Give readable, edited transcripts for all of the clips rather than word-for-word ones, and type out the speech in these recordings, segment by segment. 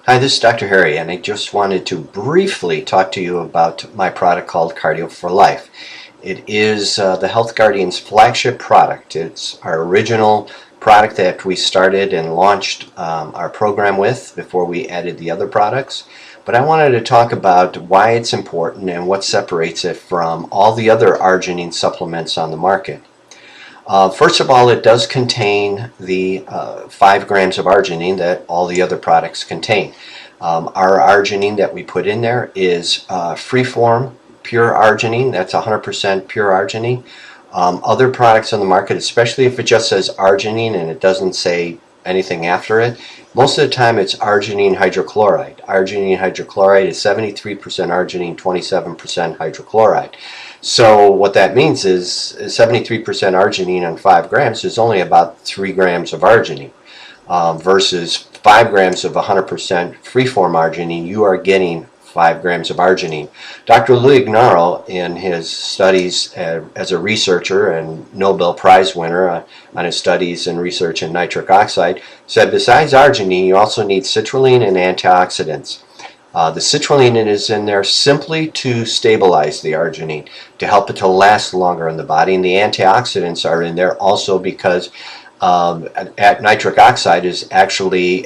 Hi, this is Dr. Harry, and I just wanted to briefly talk to you about my product called CardioForLife. It is the Health Guardian's flagship product. It's our original product that we started and launched our program with before we added the other products. But I wanted to talk about why it's important and what separates it from all the other arginine supplements on the market. First of all, it does contain the 5 grams of arginine that all the other products contain. Our arginine that we put in there is free-form pure arginine. That's 100% pure arginine. Other products on the market, especially if it just says arginine and it doesn't say anything after it, most of the time it's arginine hydrochloride. Arginine hydrochloride is 73% arginine, 27% hydrochloride. So what that means is 73% arginine on 5 grams is only about 3 grams of arginine versus 5 grams of 100% free-form arginine. You are getting 5 grams of arginine. Dr. Lignaro, in his studies as a researcher and Nobel Prize winner on his studies and research in nitric oxide, said besides arginine, you also need citrulline and antioxidants. The citrulline is in there simply to stabilize the arginine, to help it to last longer in the body, and the antioxidants are in there also because nitric oxide is actually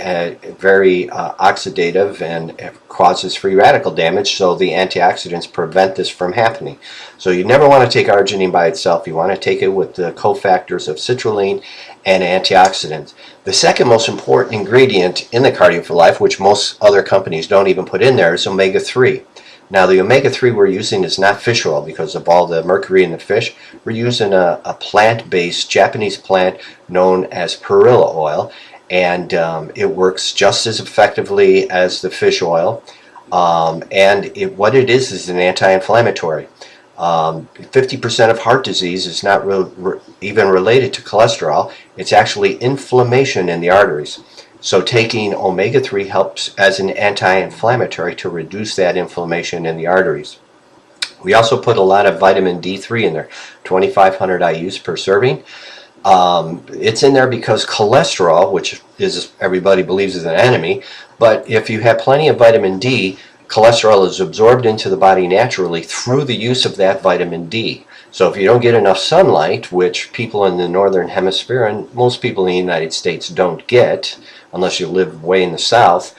very oxidative and causes free radical damage, so the antioxidants prevent this from happening. So you never want to take arginine by itself. You want to take it with the cofactors of citrulline and antioxidants. The second most important ingredient in the CardioForLife, which most other companies don't even put in there, is omega-3. Now the omega-3 we're using is not fish oil because of all the mercury in the fish. We're using a plant-based Japanese plant known as perilla oil, and it works just as effectively as the fish oil. What it is an anti-inflammatory. 50% of heart disease is not even related to cholesterol. It's actually inflammation in the arteries. So taking omega-3 helps as an anti-inflammatory to reduce that inflammation in the arteries. We also put a lot of vitamin D3 in there, 2,500 IUs per serving. It's in there because cholesterol, which is everybody believes is an enemy, but if you have plenty of vitamin D, cholesterol is absorbed into the body naturally through the use of that vitamin D. So if you don't get enough sunlight, which people in the northern hemisphere and most people in the United States don't get, unless you live way in the south,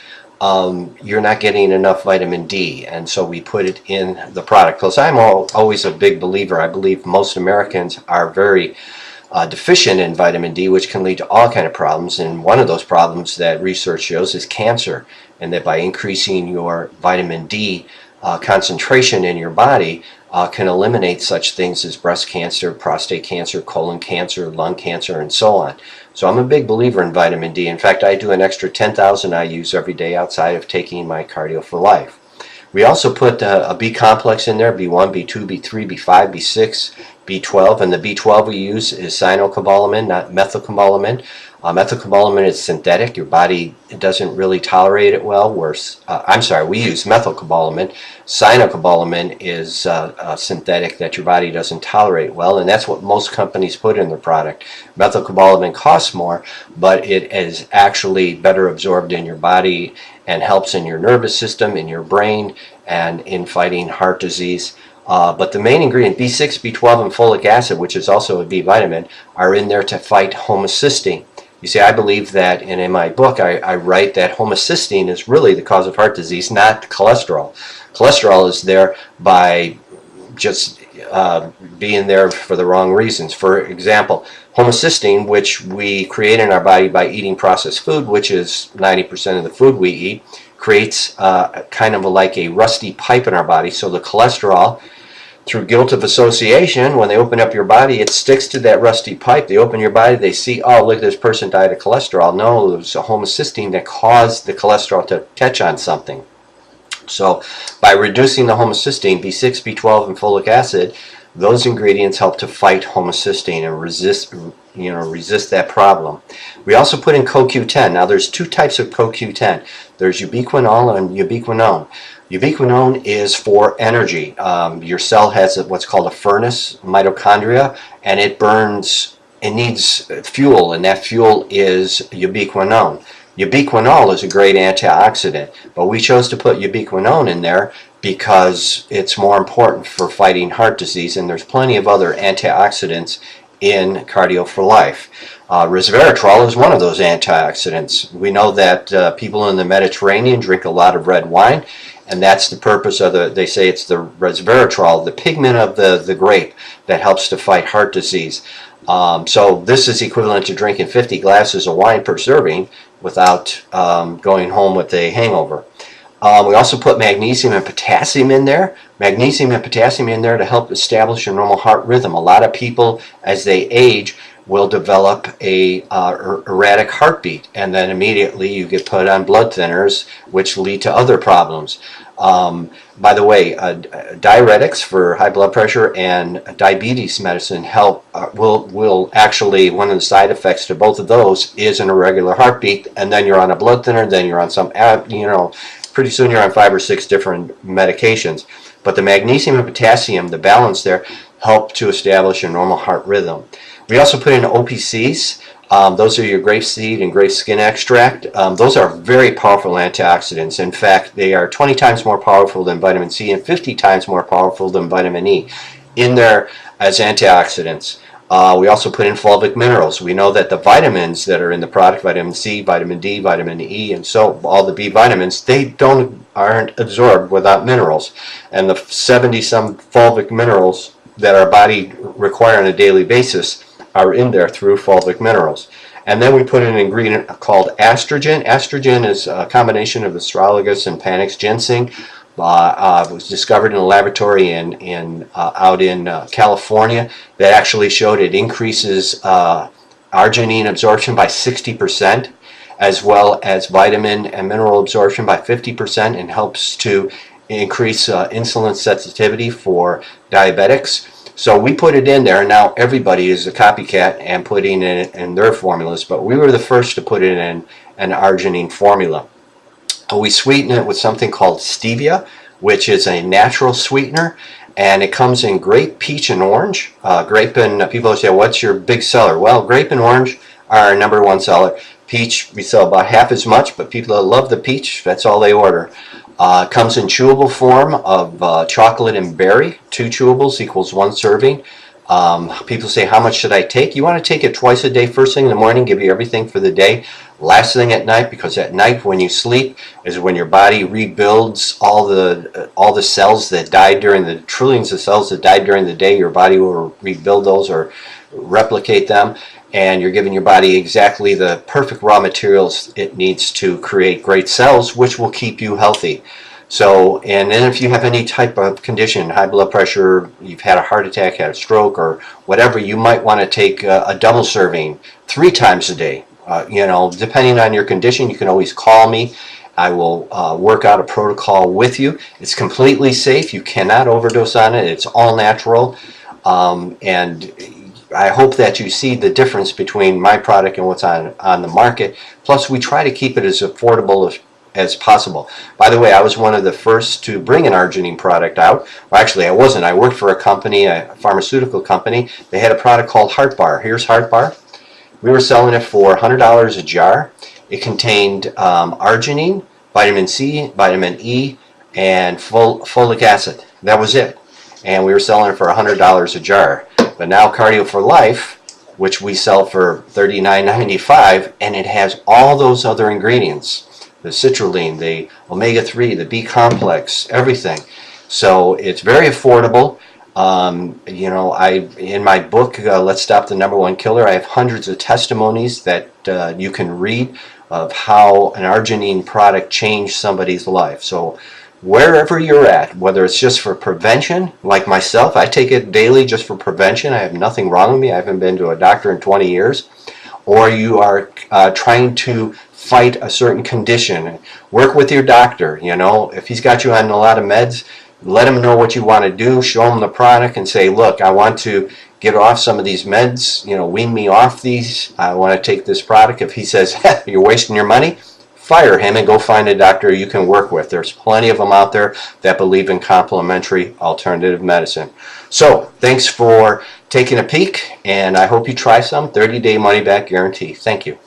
you're not getting enough vitamin D, and so we put it in the product. Because I'm always a big believer. I believe most Americans are very deficient in vitamin D, which can lead to all kinds of problems, and one of those problems that research shows is cancer, and that by increasing your vitamin D concentration in your body can eliminate such things as breast cancer, prostate cancer, colon cancer, lung cancer, and so on. So I'm a big believer in vitamin D. In fact, I do an extra 10,000 IUs every day outside of taking my CardioForLife. We also put a B complex in there, B1, B2, B3, B5, B6, B12, and the B12 we use is cyanocobalamin, not methylcobalamin. Methylcobalamin is synthetic. Your body doesn't really tolerate it well. We use methylcobalamin. Cyanocobalamin is synthetic that your body doesn't tolerate well, and that's what most companies put in their product. Methylcobalamin costs more, but it is actually better absorbed in your body and helps in your nervous system, in your brain, and in fighting heart disease. But the main ingredient, B6, B12, and folic acid, which is also a B vitamin, are in there to fight homocysteine. You see, I believe that, and in my book I write that homocysteine is really the cause of heart disease, not cholesterol. Cholesterol is there by just being there for the wrong reasons. For example, homocysteine, which we create in our body by eating processed food, which is 90% of the food we eat, creates kind of like a rusty pipe in our body. So the cholesterol, through guilt of association, when they open up your body, it sticks to that rusty pipe. They open your body, they see, oh, look, this person died of cholesterol. No, it was a homocysteine that caused the cholesterol to catch on something. So by reducing the homocysteine, B6, B12, and folic acid, those ingredients help to fight homocysteine and resist that problem. We also put in CoQ10. Now there's 2 types of CoQ10. There's ubiquinol and ubiquinone. Ubiquinone is for energy. Your cell has what's called a furnace, mitochondria, and it needs fuel, and that fuel is ubiquinone. Ubiquinol is a great antioxidant, but we chose to put ubiquinone in there because it's more important for fighting heart disease, and there's plenty of other antioxidants in CardioForLife. Resveratrol is one of those antioxidants. We know that people in the Mediterranean drink a lot of red wine, and that's the purpose of they say it's the resveratrol, the pigment of the grape, that helps to fight heart disease. So this is equivalent to drinking 50 glasses of wine per serving without going home with a hangover. We also put magnesium and potassium in there. Magnesium and potassium in there to help establish a normal heart rhythm. A lot of people, as they age, will develop a erratic heartbeat, and then immediately you get put on blood thinners, which lead to other problems. By the way, diuretics for high blood pressure and diabetes medicine help. Will actually, one of the side effects to both of those is an irregular heartbeat, and then you're on a blood thinner, then you're on some, pretty soon you're on 5 or 6 different medications. But the magnesium and potassium, the balance there, help to establish a normal heart rhythm. We also put in OPCs. Those are your grapeseed and grape skin extract. Those are very powerful antioxidants. In fact, they are 20 times more powerful than vitamin C and 50 times more powerful than vitamin E in there as antioxidants. We also put in fulvic minerals. We know that the vitamins that are in the product, vitamin C, vitamin D, vitamin E, and so all the B vitamins, they aren't absorbed without minerals. And the 70-some fulvic minerals that our body require on a daily basis are in there through fulvic minerals. And then we put in an ingredient called estrogen. Estrogen is a combination of astragalus and panax ginseng. It was discovered in a laboratory out in California that actually showed it increases arginine absorption by 60%, as well as vitamin and mineral absorption by 50%, and helps to increase insulin sensitivity for diabetics. So we put it in there, and now everybody is a copycat and putting it in their formulas, but we were the first to put it in an arginine formula. We sweeten it with something called Stevia, which is a natural sweetener, and it comes in grape, peach, and orange. Grape and people say, what's your big seller? Well, grape and orange are our #1 seller. Peach, we sell about half as much, but people that love the peach, that's all they order. It comes in chewable form of chocolate and berry. 2 chewables equals 1 serving. People say, how much should I take? You want to take it twice a day, first thing in the morning, give you everything for the day. Last thing at night, because at night when you sleep is when your body rebuilds all the cells that died during the trillions of cells that died during the day. Your body will rebuild those or replicate them, and you're giving your body exactly the perfect raw materials it needs to create great cells, which will keep you healthy. So, and then if you have any type of condition, high blood pressure, you've had a heart attack, had a stroke, or whatever, you might want to take a double serving 3 times a day. Depending on your condition, you can always call me. I will work out a protocol with you. It's completely safe. You cannot overdose on it. It's all natural. And I hope that you see the difference between my product and what's on the market. Plus, we try to keep it as affordable as possible. By the way, I was one of the first to bring an arginine product out. Well, actually, I wasn't. I worked for a company, a pharmaceutical company. They had a product called Heart Bar. Here's Heart Bar. We were selling it for $100 a jar. It contained arginine, vitamin C, vitamin E, and folic acid. That was it. And we were selling it for $100 a jar. But now CardioForLife, which we sell for $39.95, and it has all those other ingredients. The citrulline, the omega-3, the B complex, everything. So it's very affordable. In my book, Let's Stop the #1 Killer, I have hundreds of testimonies that you can read of how an arginine product changed somebody's life. So wherever you're at, whether it's just for prevention, like myself, I take it daily just for prevention. I have nothing wrong with me. I haven't been to a doctor in 20 years. Or you are trying to fight a certain condition, work with your doctor. If he's got you on a lot of meds, let him know what you want to do, show him the product, and say, look, I want to get off some of these meds, wean me off these, I want to take this product. If he says, you're wasting your money, fire him and go find a doctor you can work with. There's plenty of them out there that believe in complementary alternative medicine. So, thanks for taking a peek, and I hope you try some. 30-day money-back guarantee. Thank you.